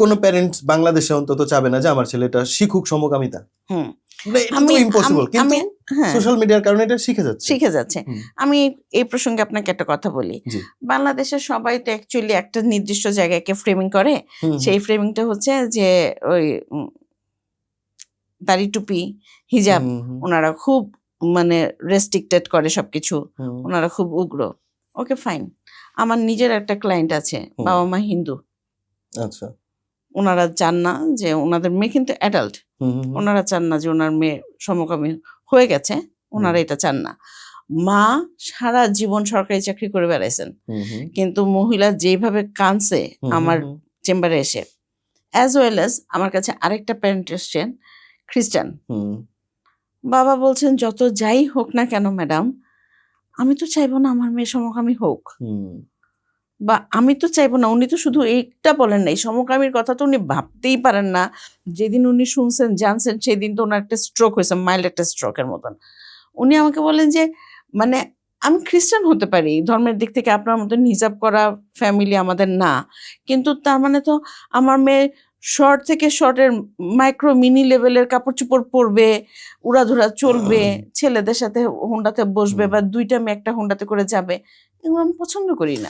কোনো প্যারেন্টস বাংলাদেশে অন্তত চাবে না যে আমার ছেলেটা শিখুক সমকামিতা। এটা তো ইম্পসিবল, কিন্তু সোশ্যাল মিডিয়ার কারণে এটা শিখে যাচ্ছে। আমি এই প্রসঙ্গে আপনাকে একটা কথা বলি। বাংলাদেশের সবাই তো অ্যাকচুয়ালি একটা নির্দিষ্ট জায়গাকে ফ্রেমিং করে। সেই ফ্রেমিংটা হচ্ছে যে ওই দাড়ি টুপি হিজাব ওনারা খুব মানে রেস্ট্রিক্টেড করে সবকিছু, ওনারা খুব উগ্র। ওকে ফাইন, আমার নিজের একটা ক্লায়েন্ট আছে, বাবা মা হিন্দু। আচ্ছা, ওনারা চান না যে ওনাদের মেয়ে কিন্তু অ্যাডাল্ট, ওনারা চান না যে ওনার মেয়ে সমকামী হয়ে গেছে, ওনারা এটা চান না। মা সারা জীবন সরকারি চাকরি করে বেড়াইছেন, কিন্তু মহিলা যেভাবে কাঁদছে আমার চেম্বারে এসে, অ্যাজ ওয়েল অ্যাজ আমার কাছে আরেকটা প্যারেন্ট এসছেন খ্রিস্টান। বাবা বলছেন যত যাই হোক না কেন ম্যাডাম, আমি তো চাইবো না আমার মেয়ে সমকামী হোক, বা আমি তো চাইবো না। উনি তো শুধু এইটা বলেন না, এই সমকামীর কথা তো উনি ভাবতেই পারেন না। যেদিন উনি শুনছেন জানছেন সেদিন তো ওনার একটা স্ট্রোক হয়েছে, মাইল্ড একটা স্ট্রোকের মতন। উনি আমাকে বলেন যে মানে আমি খ্রিস্টান হতে পারি, ধর্মের দিক থেকে আপনার মতন হিজাব করা ফ্যামিলি আমাদের না, কিন্তু তার মানে তো আমার মেয়ে শর্ট থেকে শর্টের মাইক্রো মিনি লেভেলের কাপড় চোপড় পরবে, উড়াধুরা চলবে, ছেলেদের সাথে হোন্ডাতে বসবে, বা দুইটা মেয়ে একটা হোন্ডাতে করে যাবে, এগুলো আমি পছন্দ করি না।